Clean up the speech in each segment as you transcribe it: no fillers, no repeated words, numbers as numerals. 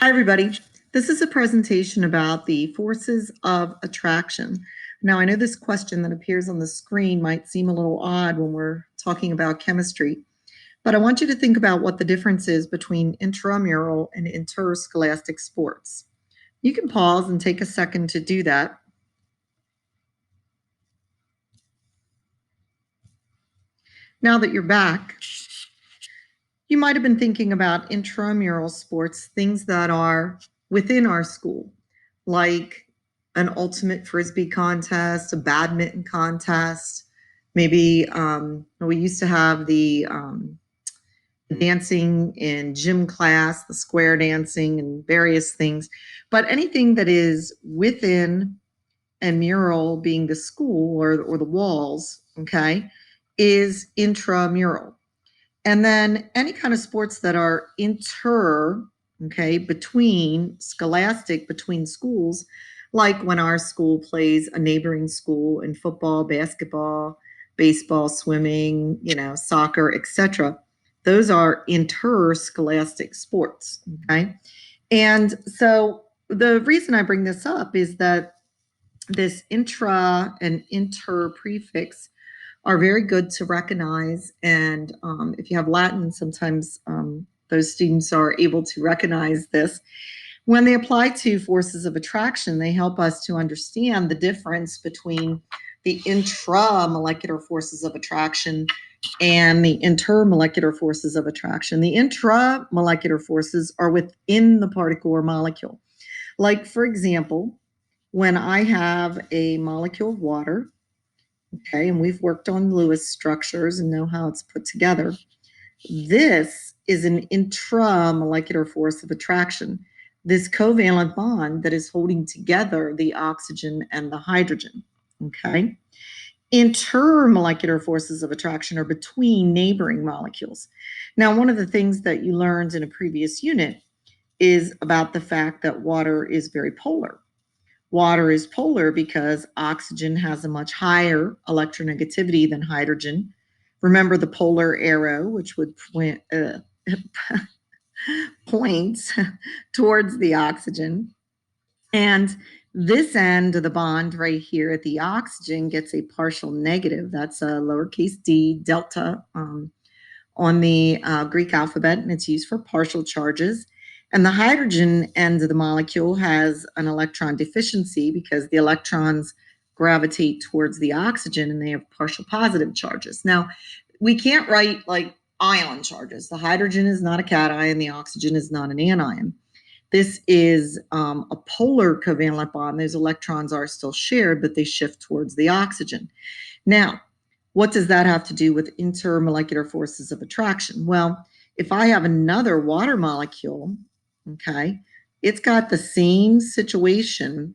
Hi, everybody. This is a presentation about the forces of attraction. Now, I know this question that appears on the screen might seem a little odd when we're talking about chemistry, but I want you to think about what the difference is between intramural and interscholastic sports. You can pause and take a second to do that. Now that you're back, you might have been thinking about intramural sports, things that are within our school, like an ultimate frisbee contest, a badminton contest. Maybe we used to have the dancing in gym class, the square dancing, and various things. But anything that is within a mural, being the school or the walls, okay, is intramural. And then any kind of sports that are between scholastic, between schools, like when our school plays a neighboring school in football, basketball, baseball, swimming, soccer, etc. Those are interscholastic sports, okay? And so the reason I bring this up is that this intra and inter prefix are very good to recognize. And if you have Latin, sometimes those students are able to recognize this. When they apply to forces of attraction, they help us to understand the difference between the intramolecular forces of attraction and the intermolecular forces of attraction. The intramolecular forces are within the particle or molecule. Like, for example, when I have a molecule of water, okay, and we've worked on Lewis structures and know how it's put together, this is an intramolecular force of attraction, this covalent bond that is holding together the oxygen and the hydrogen, okay? Intermolecular forces of attraction are between neighboring molecules. Now, one of the things that you learned in a previous unit is about the fact that water is very polar. Water is polar because oxygen has a much higher electronegativity than hydrogen. Remember the polar arrow, which would point towards the oxygen. And this end of the bond right here at the oxygen gets a partial negative. That's a lowercase d, delta, on the Greek alphabet, and it's used for partial charges. And the hydrogen end of the molecule has an electron deficiency because the electrons gravitate towards the oxygen and they have partial positive charges. Now, we can't write like ion charges. The hydrogen is not a cation, the oxygen is not an anion. This is a polar covalent bond. Those electrons are still shared, but they shift towards the oxygen. Now, what does that have to do with intermolecular forces of attraction? Well, if I have another water molecule, okay, it's got the same situation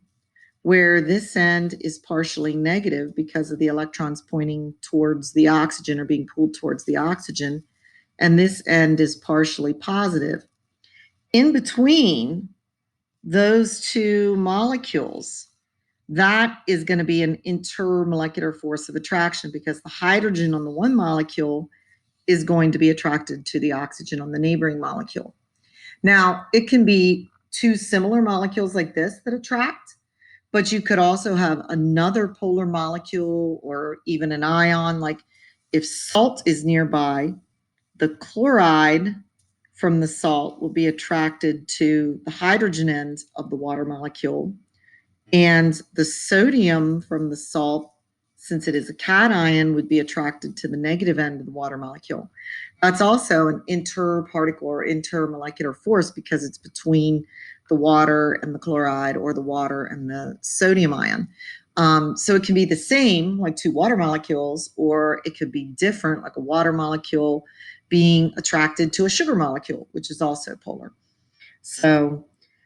where this end is partially negative because of the electrons pointing towards the oxygen or being pulled towards the oxygen, and this end is partially positive. In between those two molecules, that is going to be an intermolecular force of attraction because the hydrogen on the one molecule is going to be attracted to the oxygen on the neighboring molecule. Now, it can be two similar molecules like this that attract, but you could also have another polar molecule or even an ion. Like if salt is nearby, the chloride from the salt will be attracted to the hydrogen end of the water molecule, and the sodium from the salt, since it is a cation, would be attracted to the negative end of the water molecule. That's also an interparticle or intermolecular force because it's between the water and the chloride or the water and the sodium ion. So it can be the same, like two water molecules, or it could be different, like a water molecule being attracted to a sugar molecule, which is also polar. So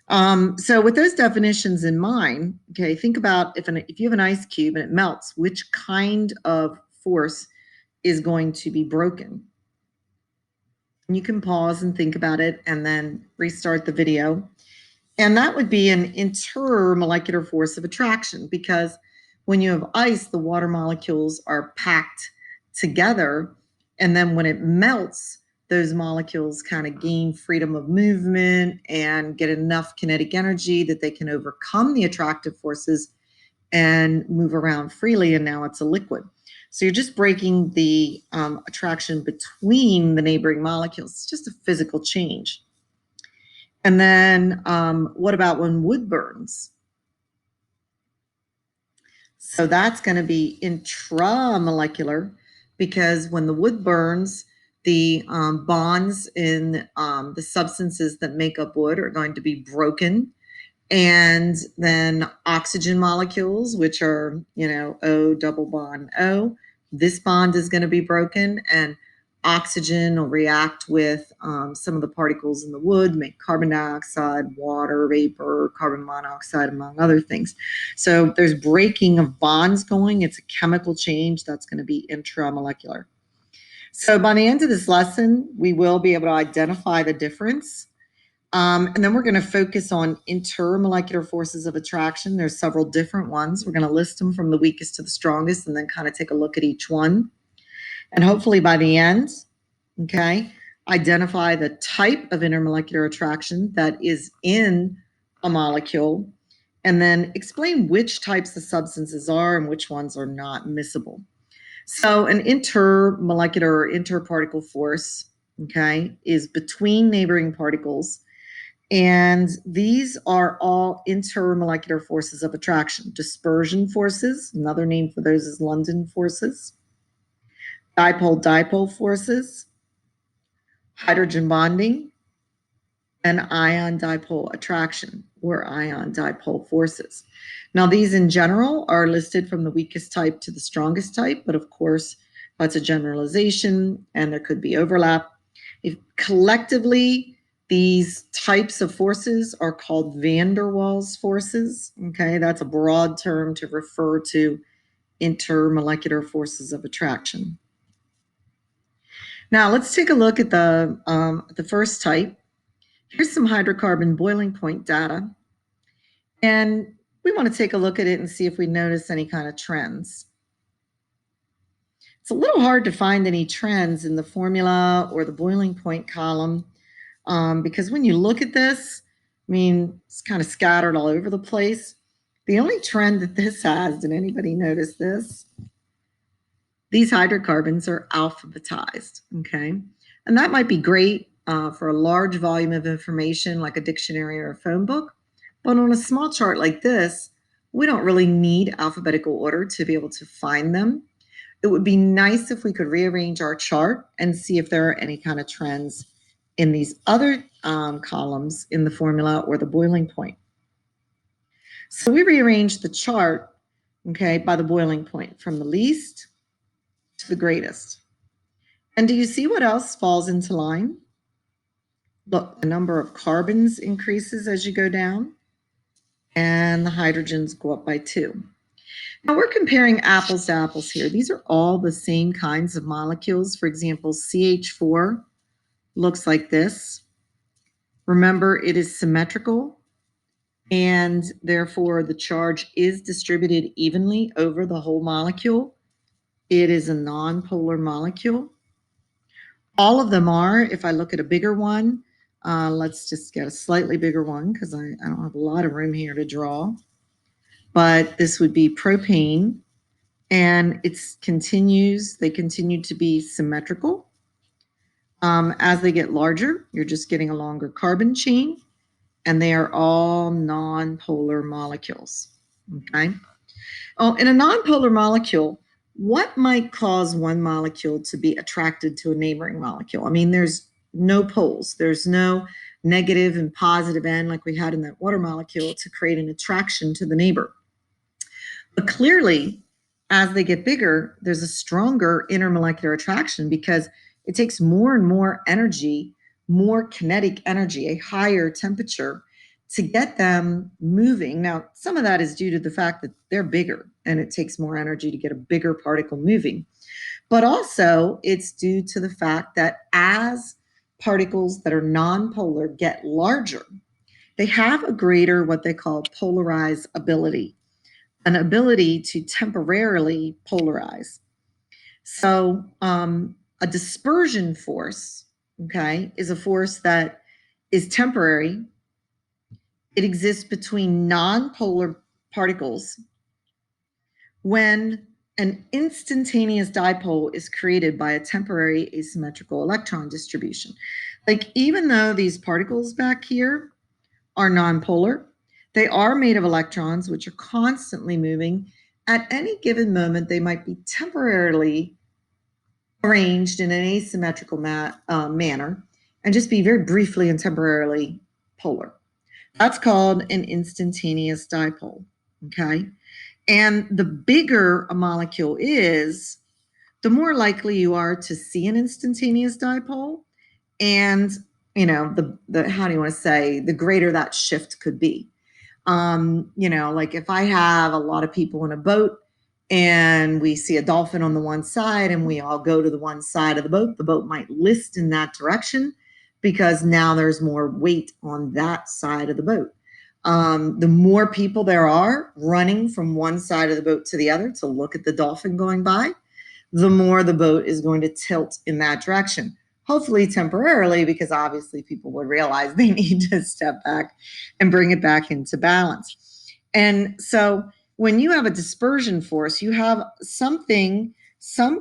with those definitions in mind, okay, think about if you have an ice cube and it melts, which kind of force is going to be broken? And you can pause and think about it and then restart the video. And that would be an intermolecular force of attraction because when you have ice, the water molecules are packed together. And then when it melts, those molecules kind of gain freedom of movement and get enough kinetic energy that they can overcome the attractive forces and move around freely, and now it's a liquid. So you're just breaking the attraction between the neighboring molecules. It's just a physical change. And then what about when wood burns? So that's going to be intramolecular, because when the wood burns, the bonds in the substances that make up wood are going to be broken. And then oxygen molecules, which are, O double bond O, this bond is going to be broken, and oxygen will react with some of the particles in the wood, make carbon dioxide, water vapor, carbon monoxide, among other things. So there's breaking of bonds going. It's a chemical change that's going to be intramolecular. So by the end of this lesson, we will be able to identify the difference. And then we're going to focus on intermolecular forces of attraction. There's several different ones. We're going to list them from the weakest to the strongest and then kind of take a look at each one. And hopefully by the end, identify the type of intermolecular attraction that is in a molecule, and then explain which types of substances are and which ones are not miscible. So an intermolecular or interparticle force, is between neighboring particles. And these are all intermolecular forces of attraction. Dispersion forces, another name for those is London forces. Dipole-dipole forces, hydrogen bonding, and ion-dipole attraction, or ion-dipole forces. Now, these in general are listed from the weakest type to the strongest type, but of course, that's a generalization, and there could be overlap. If collectively, these types of forces are called van der Waals forces. That's a broad term to refer to intermolecular forces of attraction. Now let's take a look at the first type. Here's some hydrocarbon boiling point data, and we want to take a look at it and see if we notice any kind of trends. It's a little hard to find any trends in the formula or the boiling point column. Because when you look at this, it's kind of scattered all over the place. The only trend that this has, did anybody notice this? These hydrocarbons are alphabetized, And that might be great for a large volume of information like a dictionary or a phone book. But on a small chart like this, we don't really need alphabetical order to be able to find them. It would be nice if we could rearrange our chart and see if there are any kind of trends in these other columns in the formula or the boiling point. So we rearranged the chart, by the boiling point from the least to the greatest. And do you see what else falls into line? Look, the number of carbons increases as you go down, and the hydrogens go up by 2. Now we're comparing apples to apples here. These are all the same kinds of molecules. For example, CH4 looks like this. Remember, it is symmetrical, and therefore the charge is distributed evenly over the whole molecule. It is a nonpolar molecule. All of them are. If I look at a bigger one, let's just get a slightly bigger one because I don't have a lot of room here to draw. But this would be propane, and they continue to be symmetrical. As they get larger, you're just getting a longer carbon chain, and they are all nonpolar molecules. Oh, in a nonpolar molecule, what might cause one molecule to be attracted to a neighboring molecule? There's no poles. There's no negative and positive end like we had in that water molecule to create an attraction to the neighbor. But clearly, as they get bigger, there's a stronger intermolecular attraction because it takes more and more energy, more kinetic energy, a higher temperature to get them moving. Now, some of that is due to the fact that they're bigger and it takes more energy to get a bigger particle moving. But also, it's due to the fact that as particles that are nonpolar get larger, they have a greater what they call polarize ability, an ability to temporarily polarize. So a dispersion force, okay, is a force that is temporary. It exists between nonpolar particles when an instantaneous dipole is created by a temporary asymmetrical electron distribution. Like, even though these particles back here are nonpolar, they are made of electrons, which are constantly moving. At any given moment, they might be temporarily arranged in an asymmetrical manner and just be very briefly and temporarily polar. That's called an instantaneous dipole, okay? And the bigger a molecule is, the more likely you are to see an instantaneous dipole. And, the how do you want to say, the greater that shift could be. Like if I have a lot of people in a boat and we see a dolphin on the one side and we all go to the one side of the boat might list in that direction because now there's more weight on that side of the boat. The more people there are running from one side of the boat to the other to look at the dolphin going by, the more the boat is going to tilt in that direction. Hopefully temporarily, because obviously people would realize they need to step back and bring it back into balance. And so when you have a dispersion force, you have some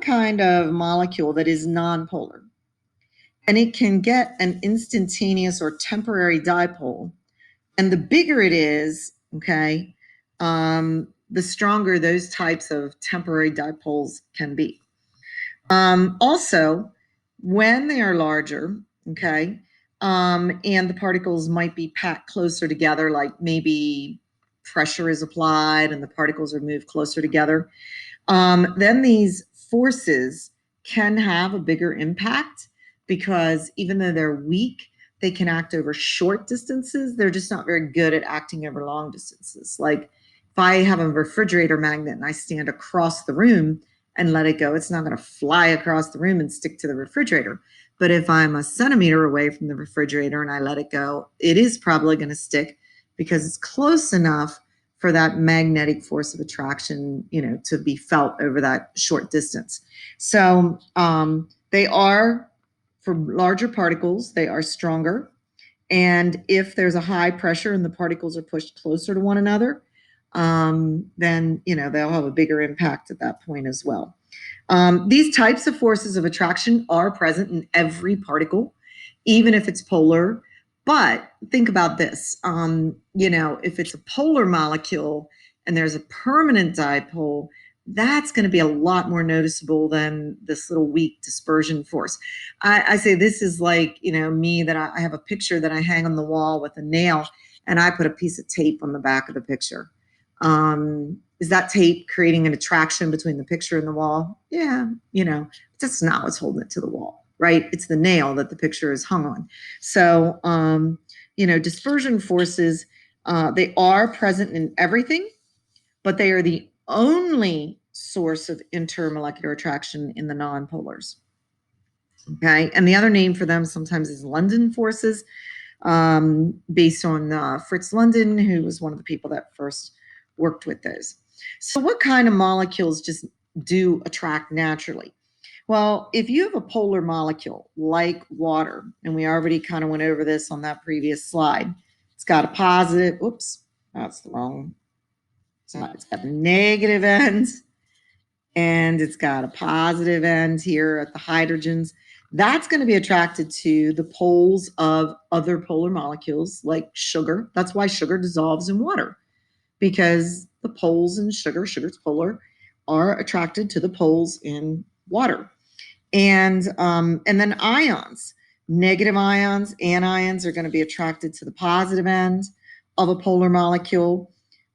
kind of molecule that is nonpolar. And it can get an instantaneous or temporary dipole. And the bigger it is, okay, the stronger those types of temporary dipoles can be. Also, when they are larger, okay, and the particles might be packed closer together, like maybe pressure is applied and the particles are moved closer together, then these forces can have a bigger impact because even though they're weak, they can act over short distances. They're just not very good at acting over long distances. Like if I have a refrigerator magnet and I stand across the room and let it go, it's not going to fly across the room and stick to the refrigerator. But if I'm a centimeter away from the refrigerator and I let it go, it is probably going to stick because it's close enough for that magnetic force of attraction, to be felt over that short distance. So they are, for larger particles, they are stronger. And if there's a high pressure and the particles are pushed closer to one another, then, they'll have a bigger impact at that point as well. These types of forces of attraction are present in every particle, even if it's polar. But think about this, if it's a polar molecule and there's a permanent dipole, that's going to be a lot more noticeable than this little weak dispersion force. I say this is like, me, that I have a picture that I hang on the wall with a nail and I put a piece of tape on the back of the picture. Is that tape creating an attraction between the picture and the wall? Yeah, that's not what's holding it to the wall, right? It's the nail that the picture is hung on. So, dispersion forces, they are present in everything, but they are the only source of intermolecular attraction in the nonpolars. Okay, and the other name for them sometimes is London forces, based on Fritz London, who was one of the people that first worked with those. So what kind of molecules just do attract naturally? Well, if you have a polar molecule like water, and we already kind of went over this on that previous slide, it's got a positive, oops, that's the wrong side. It's got a negative end, and it's got a positive end here at the hydrogens. That's going to be attracted to the poles of other polar molecules like sugar. That's why sugar dissolves in water, because the poles in sugar's polar, are attracted to the poles in water. And then ions, negative ions, anions are going to be attracted to the positive end of a polar molecule.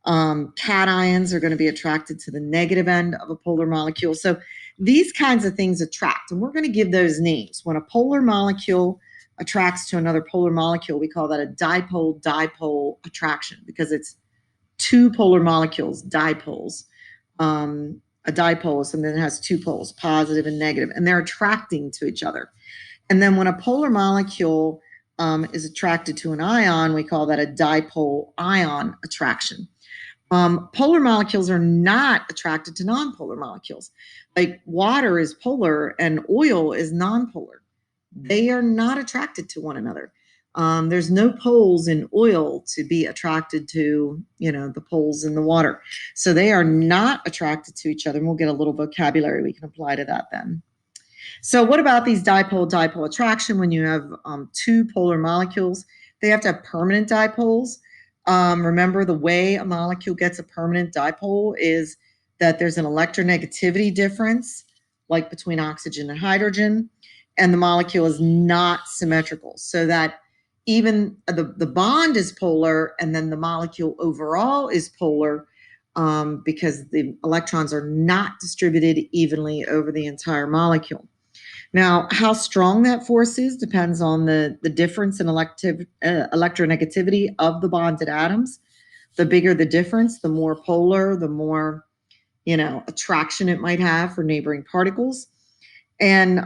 Cations are going to be attracted to the negative end of a polar molecule. So these kinds of things attract, and we're going to give those names. When a polar molecule attracts to another polar molecule, we call that a dipole-dipole attraction, because it's two polar molecules, dipoles. A dipole is something that has two poles, positive and negative, and they're attracting to each other. And then when a polar molecule is attracted to an ion, we call that a dipole-ion attraction. Polar molecules are not attracted to nonpolar molecules. Like water is polar and oil is nonpolar. they are not attracted to one another. There's no poles in oil to be attracted to, the poles in the water. So they are not attracted to each other. And we'll get a little vocabulary we can apply to that then. So what about these dipole-dipole attraction when you have two polar molecules? They have to have permanent dipoles. Remember, the way a molecule gets a permanent dipole is that there's an electronegativity difference, like between oxygen and hydrogen, and the molecule is not symmetrical, so that even the bond is polar and then the molecule overall is polar, because the electrons are not distributed evenly over the entire molecule. Now, how strong that force is depends on the difference in electronegativity of the bonded atoms. The bigger the difference, the more polar, the more, attraction it might have for neighboring particles. And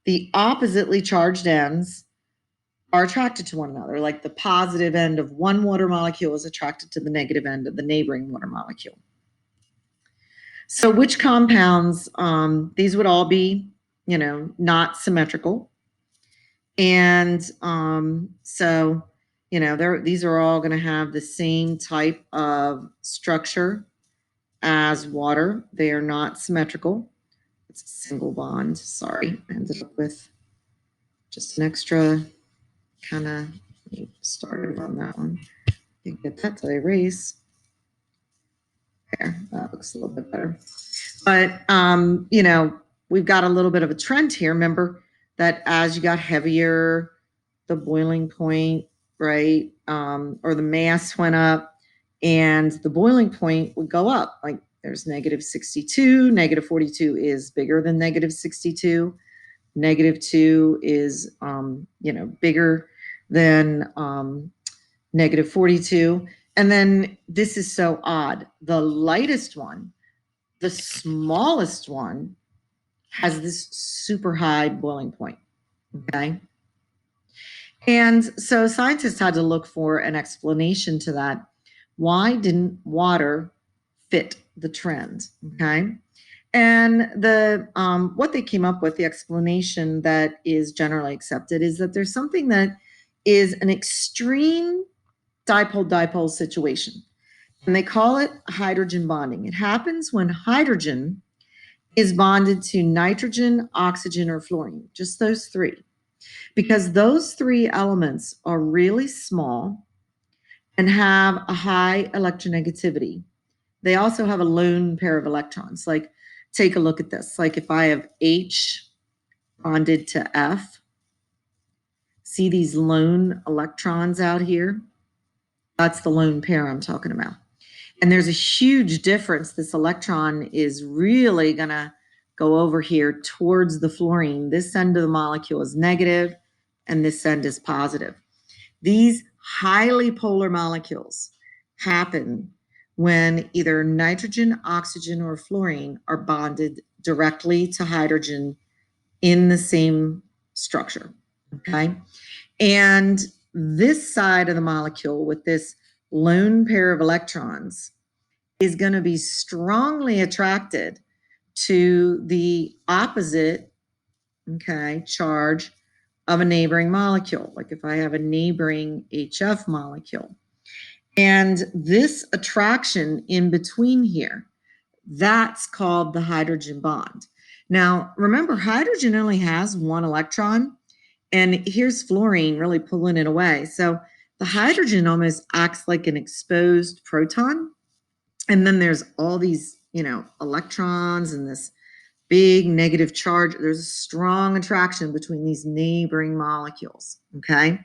the oppositely charged ends are attracted to one another. Like the positive end of one water molecule is attracted to the negative end of the neighboring water molecule. So which compounds, these would all be, not symmetrical. And so, these are all going to have the same type of structure as water. They are not symmetrical. It's a single bond. Sorry, I ended up with just an extra kind of started on that one. You can get that to erase. There, that looks a little bit better. But, we've got a little bit of a trend here. Remember that as you got heavier, the boiling point, right, or the mass went up, and the boiling point would go up. Like there's negative 62, negative 42 is bigger than negative 62. Negative 2 is, bigger than negative 42. And then this is so odd. The lightest one, the smallest one, has this super high boiling point, okay? And so scientists had to look for an explanation to that. Why didn't water fit the trend, okay? And the what they came up with, the explanation that is generally accepted, is that there's something that is an extreme dipole-dipole situation. And they call it hydrogen bonding. It happens when hydrogen is bonded to nitrogen, oxygen, or fluorine, just those three. Because those three elements are really small and have a high electronegativity. They also have a lone pair of electrons. Like, take a look at this. Like if I have H bonded to F, see these lone electrons out here? That's the lone pair I'm talking about. And there's a huge difference. This electron is really going to go over here towards the fluorine. This end of the molecule is negative, and this end is positive. These highly polar molecules happen when either nitrogen, oxygen, or fluorine are bonded directly to hydrogen in the same structure, okay? And this side of the molecule with this lone pair of electrons is going to be strongly attracted to the opposite, okay, charge of a neighboring molecule. Like if I have a neighboring HF molecule. And this attraction in between here, that's called the hydrogen bond. Now, remember, hydrogen only has one electron, and here's fluorine really pulling it away. So the hydrogen almost acts like an exposed proton. And then there's all these, electrons and this big negative charge. There's a strong attraction between these neighboring molecules, okay?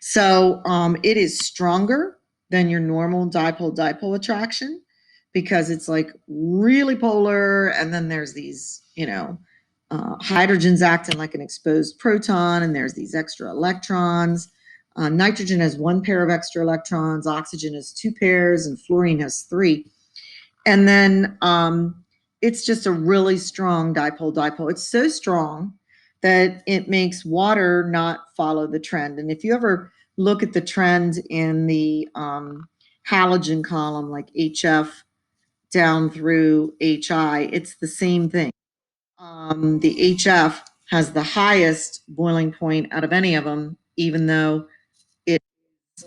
So it is stronger than your normal dipole-dipole attraction because it's like really polar, and then there's these, hydrogens acting like an exposed proton, and there's these extra electrons. Nitrogen has one pair of extra electrons, oxygen has two pairs, and fluorine has three. And then it's just a really strong dipole-dipole. It's so strong that it makes water not follow the trend. And if you ever look at the trend in the halogen column, like HF down through HI, it's the same thing. The HF has the highest boiling point out of any of them, even though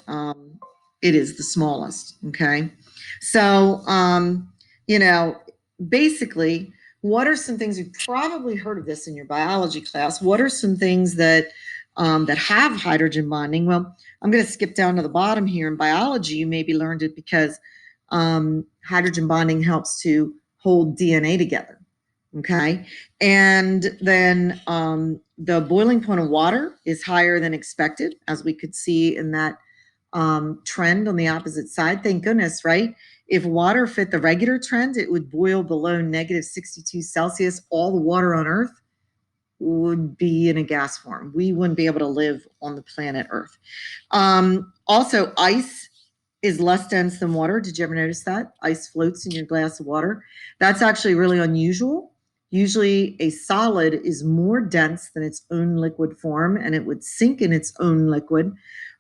um, it is the smallest. Okay. So, you know, basically, what are some things you've probably heard of this in your biology class? What are some things that that have hydrogen bonding? Well, I'm going to skip down to the bottom here. In biology, you maybe learned it because hydrogen bonding helps to hold DNA together. Okay. And then the boiling point of water is higher than expected, as we could see in that trend on the opposite side. Thank goodness, right? If water fit the regular trend, it would boil below negative 62 Celsius. All the water on Earth would be in a gas form. We wouldn't be able to live on the planet Earth. Also, ice is less dense than water. Did you ever notice that? Ice floats in your glass of water. That's actually really unusual. Usually, a solid is more dense than its own liquid form, and it would sink in its own liquid.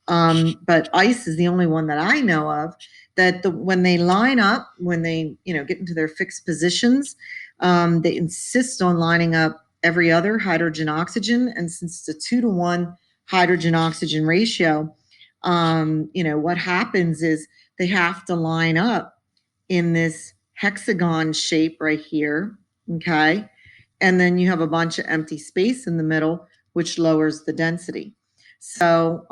But ice is the only one that I know of that when they line up, when they get into their fixed positions, they insist on lining up every other hydrogen oxygen, and since it's a 2-to-1 hydrogen oxygen ratio, what happens is they have to line up in this hexagon shape right here. Okay. And then you have a bunch of empty space in the middle, which lowers the density. So,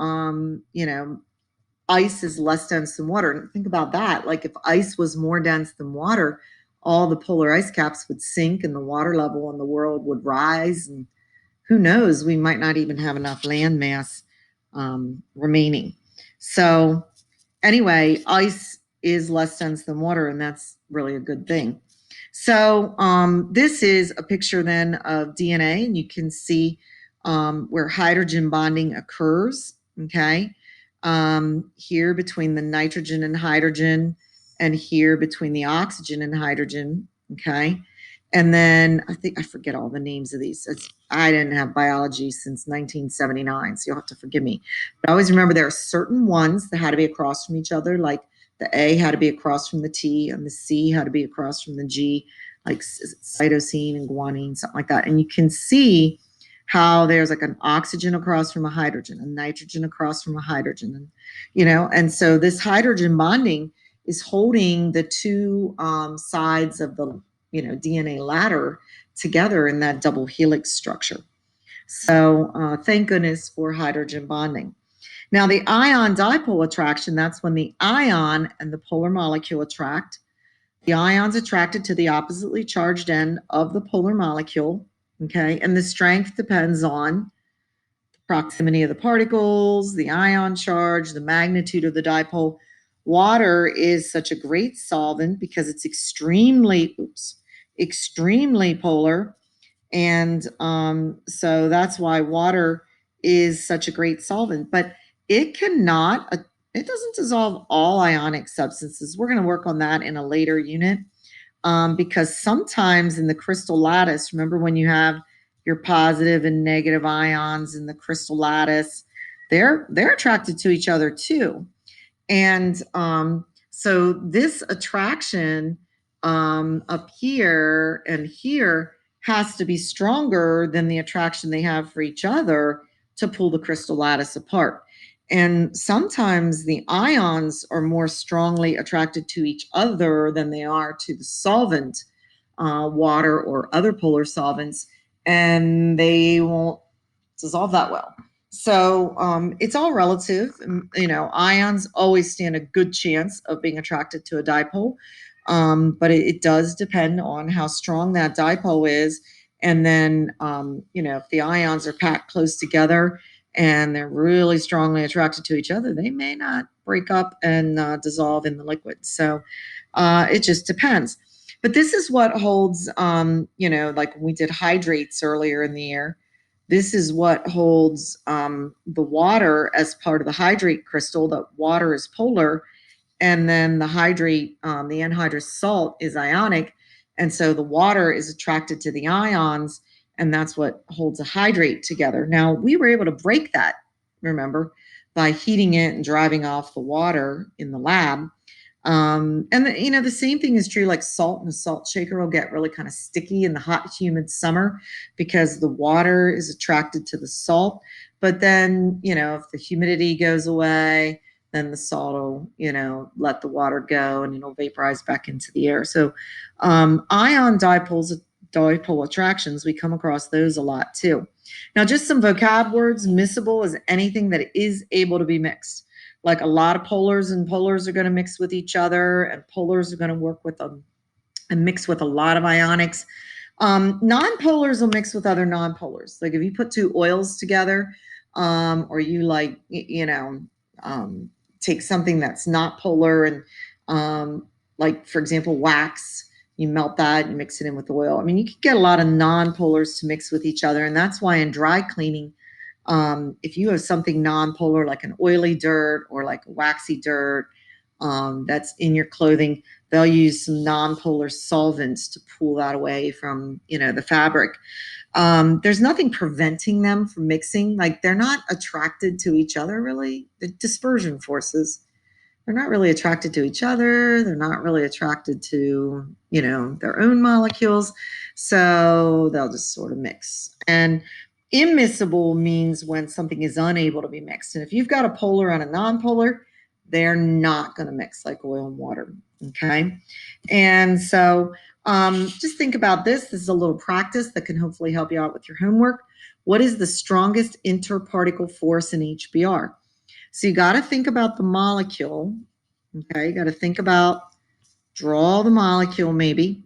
ice is less dense than water. And think about that. Like if ice was more dense than water, all the polar ice caps would sink and the water level in the world would rise. And who knows, we might not even have enough land mass remaining. So anyway, ice is less dense than water, and that's really a good thing. So this is a picture then of DNA, and you can see where hydrogen bonding occurs. Okay, here between the nitrogen and hydrogen, and here between the oxygen and hydrogen. Okay, and then I forget all the names of these. I didn't have biology since 1979, so you'll have to forgive me. But I always remember there are certain ones that had to be across from each other, like the A had to be across from the T, and the C had to be across from the G, like cytosine and guanine, something like that. And you can see how there's like an oxygen across from a hydrogen, a nitrogen across from a hydrogen, and so this hydrogen bonding is holding the two sides of the DNA ladder together in that double helix structure. So thank goodness for hydrogen bonding. Now, the ion dipole attraction, that's when the ion and the polar molecule attract. The ion's attracted to the oppositely charged end of the polar molecule, okay? And the strength depends on the proximity of the particles, the ion charge, the magnitude of the dipole. Water is such a great solvent because it's extremely polar. And so that's why water is such a great solvent. But it doesn't dissolve all ionic substances. We're going to work on that in a later unit because sometimes in the crystal lattice, remember when you have your positive and negative ions in the crystal lattice, they're attracted to each other too. And so this attraction up here and here has to be stronger than the attraction they have for each other to pull the crystal lattice apart. And sometimes the ions are more strongly attracted to each other than they are to the solvent, water or other polar solvents, and they won't dissolve that well. So it's all relative. Ions always stand a good chance of being attracted to a dipole, but it does depend on how strong that dipole is. And then, if the ions are packed close together and they're really strongly attracted to each other, they may not break up and dissolve in the liquid. So it just depends. But this is what holds, like when we did hydrates earlier in the year. This is what holds the water as part of the hydrate crystal. The water is polar, and then the hydrate, the anhydrous salt, is ionic, and so the water is attracted to the ions, and that's what holds a hydrate together. Now, we were able to break that, remember, by heating it and driving off the water in the lab. The same thing is true, like salt in a salt shaker will get really kind of sticky in the hot, humid summer because the water is attracted to the salt. But then, if the humidity goes away, then the salt will, let the water go and it'll vaporize back into the air. So ion dipole attractions, we come across those a lot too. Now, just some vocab words. Miscible is anything that is able to be mixed. Like a lot of polars and polars are going to mix with each other, and polars are going to work with them and mix with a lot of ionics. Non-polars will mix with other non-polars. Like if you put two oils together, or you take something that's not polar and like, for example, wax, you melt that and mix it in with oil. I mean, you could get a lot of non-polars to mix with each other. And that's why in dry cleaning, if you have something non-polar, like an oily dirt or like a waxy dirt that's in your clothing, they'll use some non-polar solvents to pull that away from, the fabric. There's nothing preventing them from mixing. Like they're not attracted to each other, really. The dispersion forces. They're not really attracted to each other. They're not really attracted to, their own molecules. So they'll just sort of mix. And immiscible means when something is unable to be mixed. And if you've got a polar and a nonpolar, they're not going to mix like oil and water. Okay. And so just think about this. This is a little practice that can hopefully help you out with your homework. What is the strongest interparticle force in HBr? So you got to think about the molecule. Okay, you got to think about, draw the molecule maybe.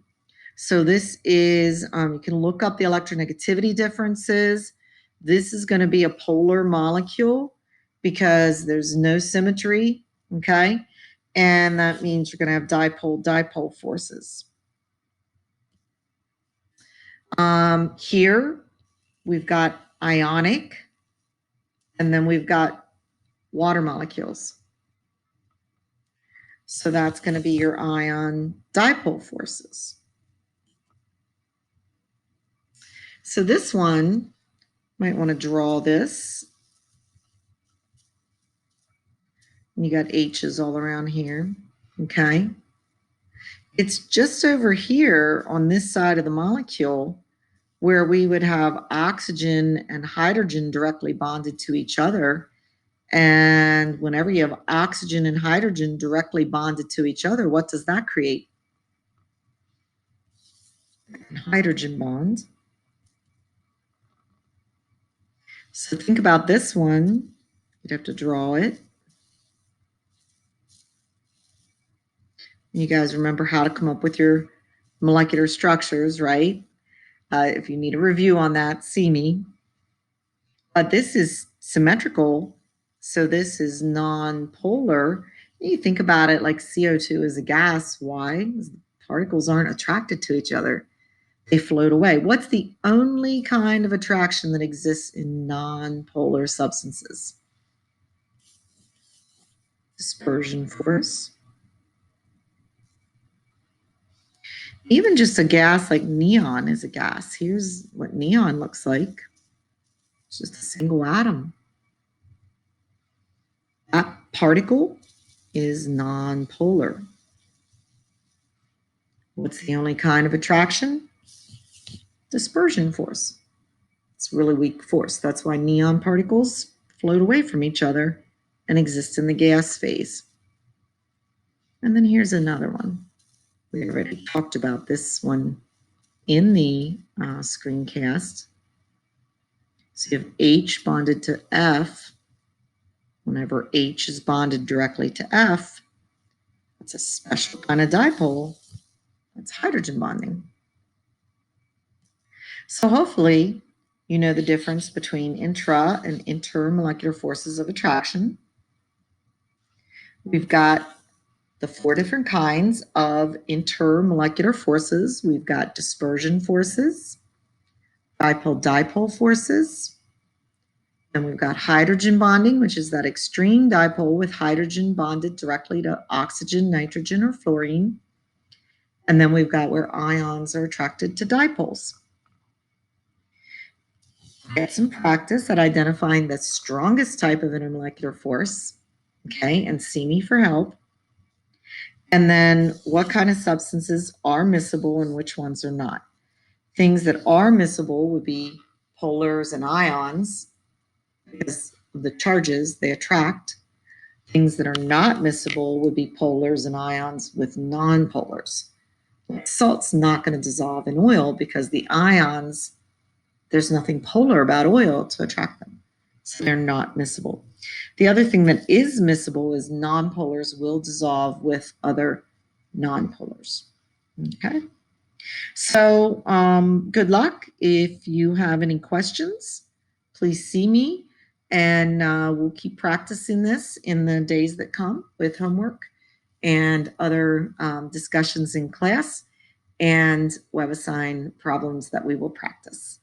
So this is, you can look up the electronegativity differences. This is going to be a polar molecule because there's no symmetry, okay? And that means you're going to have dipole forces. Here we've got ionic, and then we've got water molecules. So that's going to be your ion dipole forces. So this one, might want to draw this. You got H's all around here, okay? It's just over here on this side of the molecule where we would have oxygen and hydrogen directly bonded to each other. And whenever you have oxygen and hydrogen directly bonded to each other, what does that create? Hydrogen bond. So think about this one. You'd have to draw it. You guys remember how to come up with your molecular structures, right? If you need a review on that, see me. But this is symmetrical, so this is non-polar. You think about it like CO2 is a gas. Why? Because the particles aren't attracted to each other. They float away. What's the only kind of attraction that exists in non-polar substances? Dispersion force. Even just a gas like neon is a gas. Here's what neon looks like. It's just a single atom. That particle is non-polar. What's the only kind of attraction? Dispersion force. It's a really weak force. That's why neon particles float away from each other and exist in the gas phase. And then here's another one. We already talked about this one in the screencast. So you have H bonded to F. Whenever H is bonded directly to F, that's a special kind of dipole. That's hydrogen bonding. So hopefully you know the difference between intra and intermolecular forces of attraction. We've got the 4 different kinds of intermolecular forces. We've got dispersion forces, dipole-dipole forces, and we've got hydrogen bonding, which is that extreme dipole with hydrogen bonded directly to oxygen, nitrogen, or fluorine. And then we've got where ions are attracted to dipoles. Get some practice at identifying the strongest type of intermolecular force, okay, and see me for help. And then what kind of substances are miscible and which ones are not. Things that are miscible would be polars and ions because of the charges they attract. Things that are not miscible would be polars and ions with nonpolars. Like salt's not going to dissolve in oil because the ions, there's nothing polar about oil to attract them. So they're not miscible. The other thing that is miscible is nonpolars will dissolve with other nonpolars. Okay. So good luck. If you have any questions, please see me, and we'll keep practicing this in the days that come with homework and other discussions in class and WebAssign problems that we will practice.